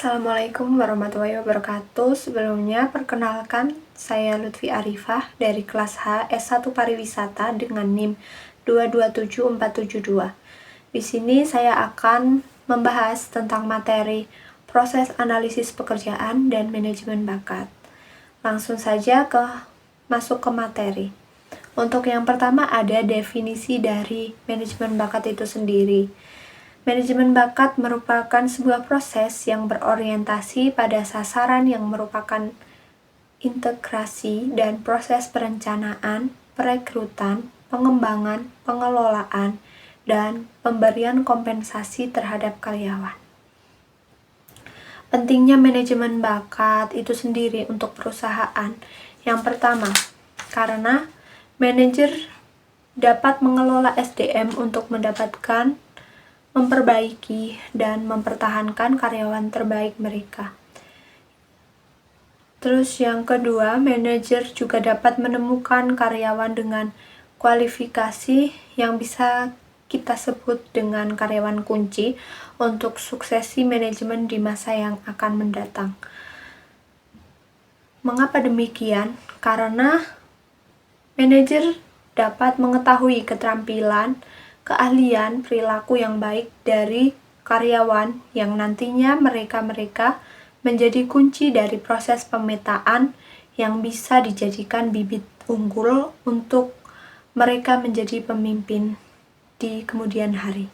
Assalamualaikum warahmatullahi wabarakatuh. Sebelumnya, perkenalkan, saya Lutfi Arifah dari kelas H S1 Pariwisata dengan NIM 227472. Di sini saya akan membahas tentang materi proses analisis pekerjaan dan manajemen bakat. Langsung saja masuk ke materi. Untuk yang pertama ada definisi dari manajemen bakat itu sendiri. Manajemen bakat merupakan sebuah proses yang berorientasi pada sasaran yang merupakan integrasi dan proses perencanaan, perekrutan, pengembangan, pengelolaan, dan pemberian kompensasi terhadap karyawan. Pentingnya manajemen bakat itu sendiri untuk perusahaan. Yang pertama, karena manajer dapat mengelola SDM untuk mendapatkan, memperbaiki, dan mempertahankan karyawan terbaik mereka. Terus yang kedua, manajer juga dapat menemukan karyawan dengan kualifikasi yang bisa kita sebut dengan karyawan kunci untuk suksesi manajemen di masa yang akan mendatang. Mengapa demikian? Karena manajer dapat mengetahui keterampilan, keahlian, perilaku yang baik dari karyawan yang nantinya mereka menjadi kunci dari proses pemetaan yang bisa dijadikan bibit unggul untuk mereka menjadi pemimpin di kemudian hari.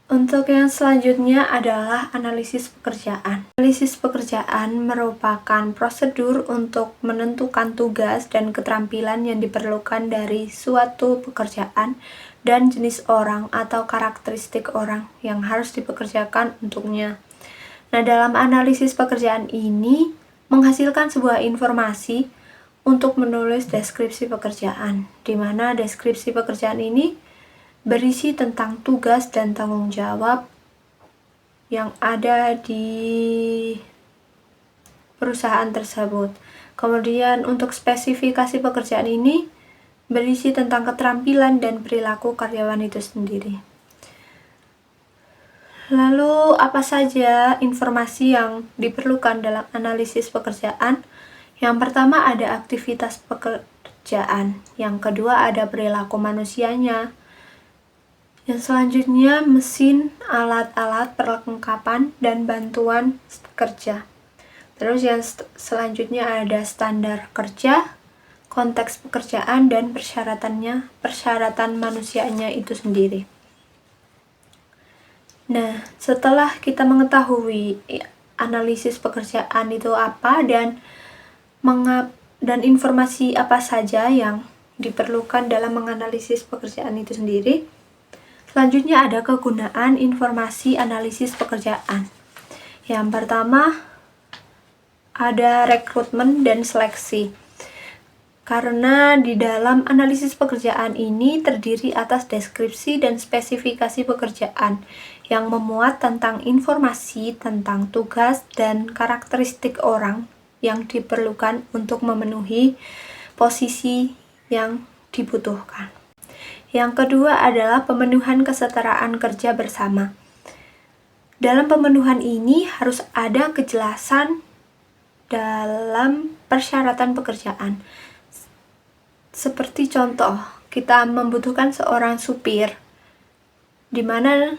Untuk yang selanjutnya adalah analisis pekerjaan. Analisis pekerjaan merupakan prosedur untuk menentukan tugas dan keterampilan yang diperlukan dari suatu pekerjaan dan jenis orang atau karakteristik orang yang harus dipekerjakan untuknya. Nah, dalam analisis pekerjaan ini menghasilkan sebuah informasi untuk menulis deskripsi pekerjaan, di mana deskripsi pekerjaan ini berisi tentang tugas dan tanggung jawab yang ada di perusahaan tersebut. Kemudian untuk spesifikasi pekerjaan ini berisi tentang keterampilan dan perilaku karyawan itu sendiri. Lalu apa saja informasi yang diperlukan dalam analisis pekerjaan? Yang pertama ada aktivitas pekerjaan, yang kedua ada perilaku manusianya, yang selanjutnya mesin, alat-alat, perlengkapan, dan bantuan kerja. Terus yang selanjutnya ada standar kerja, konteks pekerjaan, dan persyaratan manusianya itu sendiri. Nah, setelah kita mengetahui analisis pekerjaan itu apa dan informasi apa saja yang diperlukan dalam menganalisis pekerjaan itu sendiri, selanjutnya ada kegunaan informasi analisis pekerjaan. Yang pertama ada rekrutmen dan seleksi. Karena di dalam analisis pekerjaan ini terdiri atas deskripsi dan spesifikasi pekerjaan yang memuat tentang informasi tentang tugas dan karakteristik orang yang diperlukan untuk memenuhi posisi yang dibutuhkan. Yang kedua adalah pemenuhan kesetaraan kerja bersama. Dalam pemenuhan ini harus ada kejelasan dalam persyaratan pekerjaan. Seperti contoh, kita membutuhkan seorang supir, di mana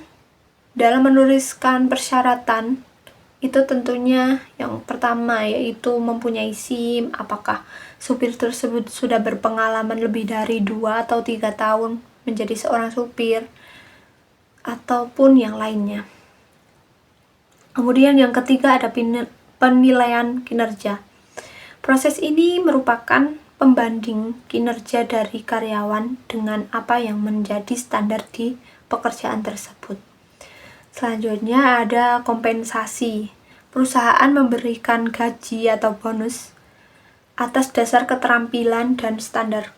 dalam menuliskan persyaratan itu tentunya yang pertama yaitu mempunyai SIM, apakah supir tersebut sudah berpengalaman lebih dari 2 atau 3 tahun menjadi seorang supir, ataupun yang lainnya. Kemudian yang ketiga ada penilaian kinerja. Proses ini merupakan pembanding kinerja dari karyawan dengan apa yang menjadi standar di pekerjaan tersebut. Selanjutnya ada kompensasi. Perusahaan memberikan gaji atau bonus atas dasar keterampilan dan standar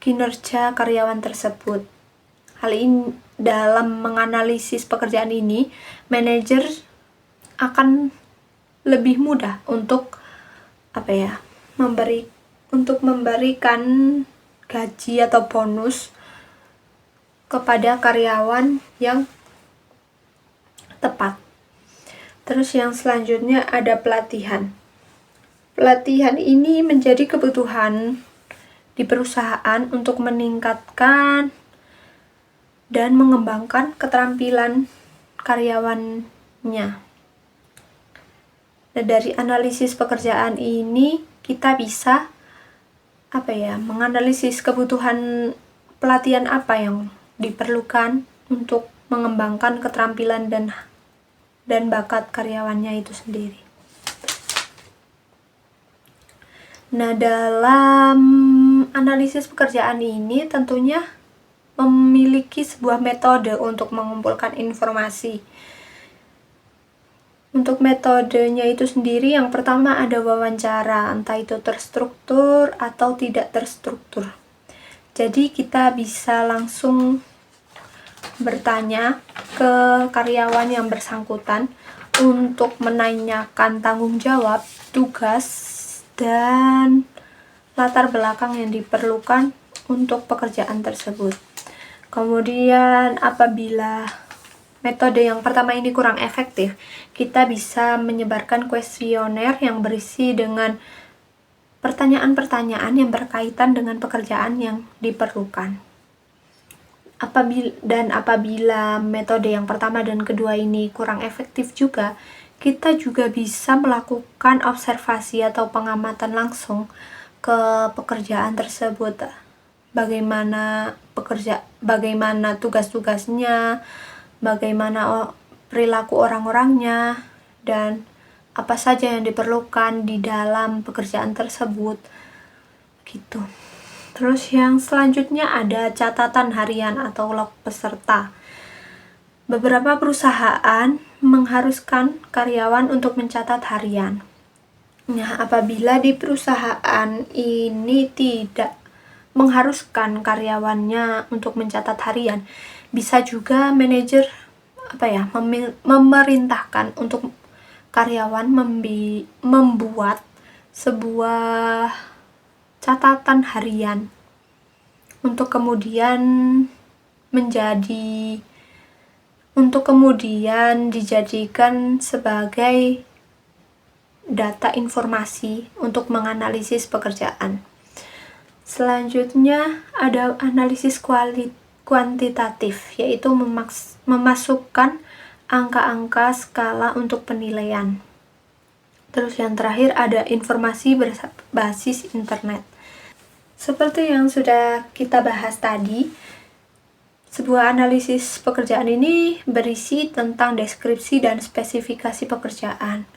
kinerja karyawan tersebut. Hal ini dalam menganalisis pekerjaan ini, manajer akan lebih mudah untuk memberikan gaji atau bonus kepada karyawan yang tepat. Terus yang selanjutnya ada pelatihan. Pelatihan ini menjadi kebutuhan di perusahaan untuk meningkatkan dan mengembangkan keterampilan karyawannya. Nah, dari analisis pekerjaan ini kita bisa menganalisis kebutuhan pelatihan apa yang diperlukan untuk mengembangkan keterampilan dan bakat karyawannya itu sendiri. Nah, dalam analisis pekerjaan ini tentunya memiliki sebuah metode untuk mengumpulkan informasi. Untuk metodenya itu sendiri, yang pertama ada wawancara, entah itu terstruktur atau tidak terstruktur. Jadi kita bisa langsung bertanya ke karyawan yang bersangkutan untuk menanyakan tanggung jawab, tugas, dan latar belakang yang diperlukan untuk pekerjaan tersebut. Kemudian apabila metode yang pertama ini kurang efektif, kita bisa menyebarkan kuesioner yang berisi dengan pertanyaan-pertanyaan yang berkaitan dengan pekerjaan yang diperlukan. Apabila metode yang pertama dan kedua ini kurang efektif juga, kita juga bisa melakukan observasi atau pengamatan langsung ke pekerjaan tersebut. Bagaimana tugas-tugasnya, bagaimana perilaku orang-orangnya, dan apa saja yang diperlukan di dalam pekerjaan tersebut. Gitu. Terus yang selanjutnya ada catatan harian atau log peserta. Beberapa perusahaan mengharuskan karyawan untuk mencatat harian. Nah, apabila di perusahaan ini tidak mengharuskan karyawannya untuk mencatat harian, bisa juga manajer memerintahkan untuk karyawan membuat sebuah catatan harian untuk kemudian dijadikan sebagai data informasi untuk menganalisis pekerjaan. Selanjutnya ada analisis kuantitatif, yaitu memasukkan angka-angka skala untuk penilaian. Terus yang terakhir ada informasi berbasis internet. Seperti yang sudah kita bahas tadi, sebuah analisis pekerjaan ini berisi tentang deskripsi dan spesifikasi pekerjaan.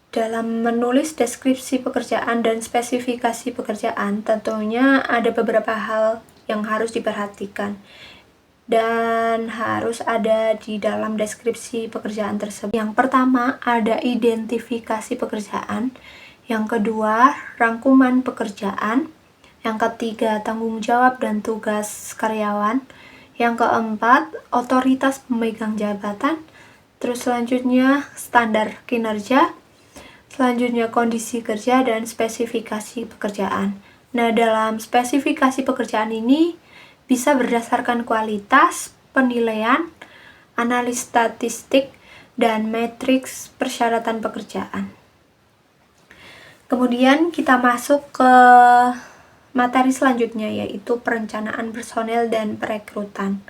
Dalam menulis deskripsi pekerjaan dan spesifikasi pekerjaan, tentunya ada beberapa hal yang harus diperhatikan dan harus ada di dalam deskripsi pekerjaan tersebut. Yang pertama ada identifikasi pekerjaan, yang kedua rangkuman pekerjaan, yang ketiga tanggung jawab dan tugas karyawan, yang keempat otoritas pemegang jabatan, terus selanjutnya standar kinerja, selanjutnya kondisi kerja dan spesifikasi pekerjaan. Nah, dalam spesifikasi pekerjaan ini bisa berdasarkan kualitas, penilaian, analis statistik, dan matriks persyaratan pekerjaan. Kemudian kita masuk ke materi selanjutnya, yaitu perencanaan personel dan perekrutan.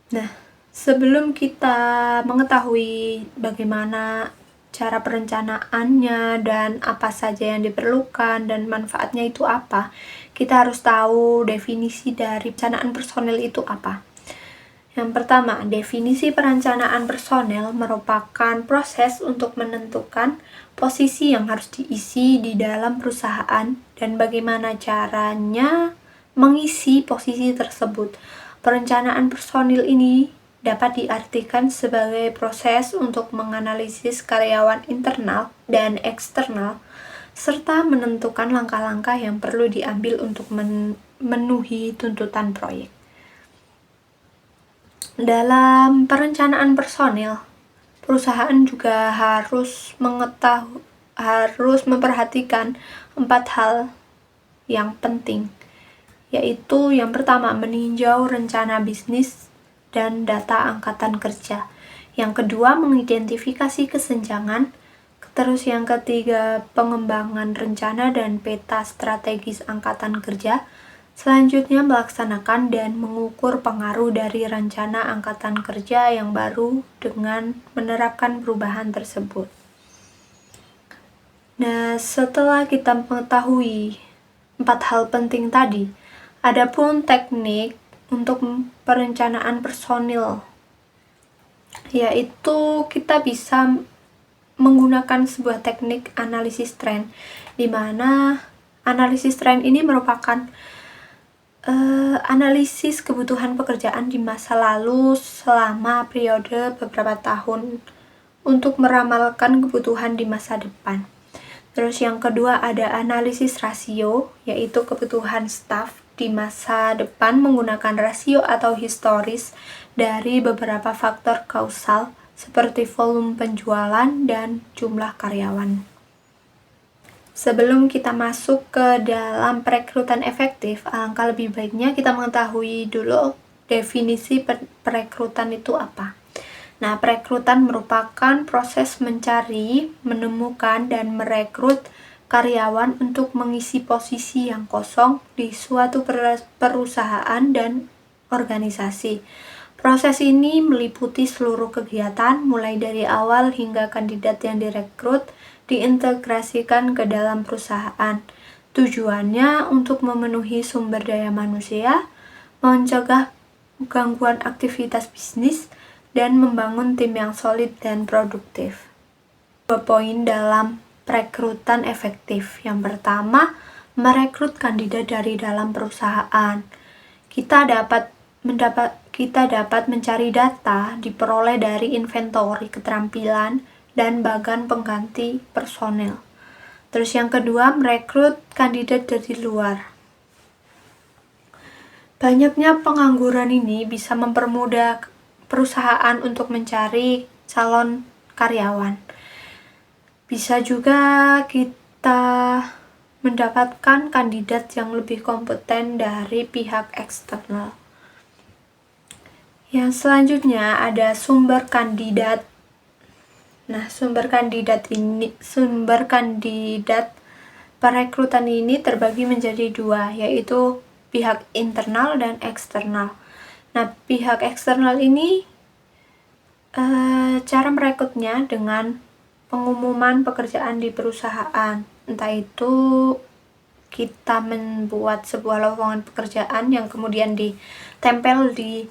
Nah, sebelum kita mengetahui bagaimana cara perencanaannya dan apa saja yang diperlukan dan manfaatnya itu apa, kita harus tahu definisi dari perencanaan personel itu apa. Yang pertama, definisi perencanaan personel merupakan proses untuk menentukan posisi yang harus diisi di dalam perusahaan dan bagaimana caranya mengisi posisi tersebut. Perencanaan personil ini dapat diartikan sebagai proses untuk menganalisis karyawan internal dan eksternal, serta menentukan langkah-langkah yang perlu diambil untuk memenuhi tuntutan proyek. Dalam perencanaan personil, perusahaan juga harus memperhatikan 4 hal yang penting, yaitu yang pertama meninjau rencana bisnis dan data angkatan kerja. Yang kedua, mengidentifikasi kesenjangan. Terus yang ketiga, pengembangan rencana dan peta strategis angkatan kerja. Selanjutnya, melaksanakan dan mengukur pengaruh dari rencana angkatan kerja yang baru dengan menerapkan perubahan tersebut. Nah, setelah kita mengetahui 4 hal penting tadi, ada pun teknik untuk perencanaan personil, yaitu kita bisa menggunakan sebuah teknik analisis tren, di mana analisis tren ini merupakan analisis kebutuhan pekerjaan di masa lalu selama periode beberapa tahun untuk meramalkan kebutuhan di masa depan. Terus yang kedua ada analisis rasio, yaitu kebutuhan staf di masa depan menggunakan rasio atau historis dari beberapa faktor kausal seperti volume penjualan dan jumlah karyawan. Sebelum kita masuk ke dalam perekrutan efektif, alangkah lebih baiknya kita mengetahui dulu definisi perekrutan itu apa. Nah, perekrutan merupakan proses mencari, menemukan, dan merekrut karyawan untuk mengisi posisi yang kosong di suatu perusahaan dan organisasi. Proses ini meliputi seluruh kegiatan, mulai dari awal hingga kandidat yang direkrut diintegrasikan ke dalam perusahaan. Tujuannya untuk memenuhi sumber daya manusia, mencegah gangguan aktivitas bisnis, dan membangun tim yang solid dan produktif. 2 poin dalam perekrutan efektif. Yang pertama, merekrut kandidat dari dalam perusahaan. Kita dapat mencari data diperoleh dari inventory keterampilan dan bagan pengganti personel. Terus yang kedua, merekrut kandidat dari luar. Banyaknya pengangguran ini bisa mempermudah perusahaan untuk mencari calon karyawan. Bisa juga kita mendapatkan kandidat yang lebih kompeten dari pihak eksternal. Yang selanjutnya ada sumber kandidat. Nah, sumber kandidat perekrutan ini terbagi menjadi 2, yaitu pihak internal dan eksternal. Nah, pihak eksternal ini cara merekrutnya dengan pengumuman pekerjaan di perusahaan. Entah itu kita membuat sebuah lowongan pekerjaan yang kemudian ditempel di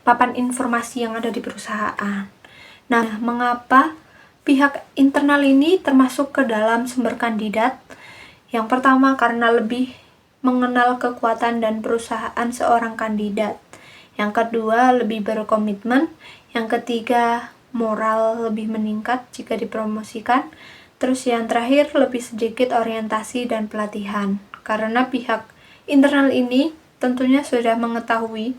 papan informasi yang ada di perusahaan. Nah, mengapa pihak internal ini termasuk ke dalam sumber kandidat? Yang pertama, karena lebih mengenal kekuatan dan perusahaan seorang kandidat. Yang kedua, lebih berkomitmen. Yang ketiga, moral lebih meningkat jika dipromosikan. Terus yang terakhir, lebih sedikit orientasi dan pelatihan. Karena pihak internal ini tentunya sudah mengetahui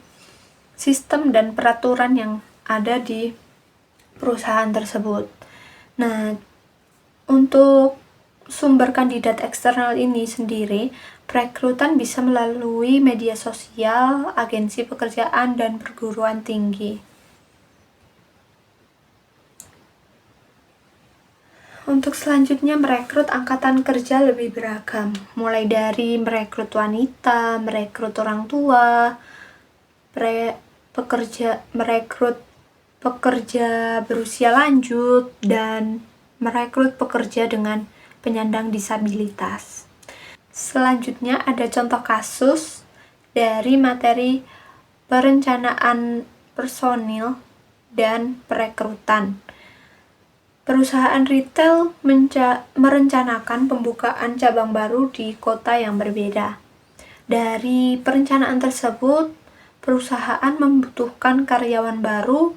sistem dan peraturan yang ada di perusahaan tersebut. Nah, untuk sumber kandidat eksternal ini sendiri, perekrutan bisa melalui media sosial, agensi pekerjaan, dan perguruan tinggi. Untuk selanjutnya, merekrut angkatan kerja lebih beragam, mulai dari merekrut wanita, merekrut orang tua, merekrut pekerja berusia lanjut, dan merekrut pekerja dengan penyandang disabilitas. Selanjutnya ada contoh kasus dari materi perencanaan personil dan perekrutan. Perusahaan retail merencanakan pembukaan cabang baru di kota yang berbeda. Dari perencanaan tersebut, perusahaan membutuhkan karyawan baru,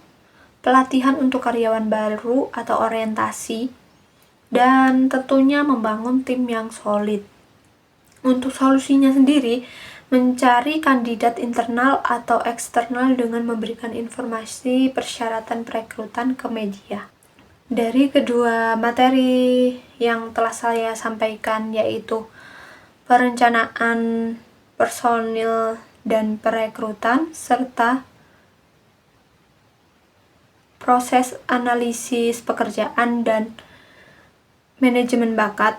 pelatihan untuk karyawan baru atau orientasi, dan tentunya membangun tim yang solid. Untuk solusinya sendiri, mencari kandidat internal atau eksternal dengan memberikan informasi persyaratan perekrutan ke media. Dari kedua materi yang telah saya sampaikan, yaitu perencanaan personil dan perekrutan, serta proses analisis pekerjaan dan manajemen bakat.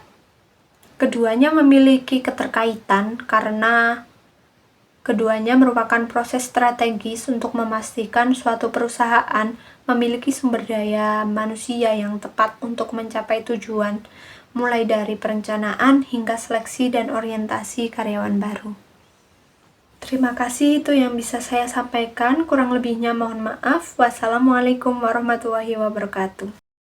Keduanya memiliki keterkaitan karena keduanya merupakan proses strategis untuk memastikan suatu perusahaan memiliki sumber daya manusia yang tepat untuk mencapai tujuan, mulai dari perencanaan hingga seleksi dan orientasi karyawan baru. Terima kasih, itu yang bisa saya sampaikan. Kurang lebihnya mohon maaf. Wassalamualaikum warahmatullahi wabarakatuh.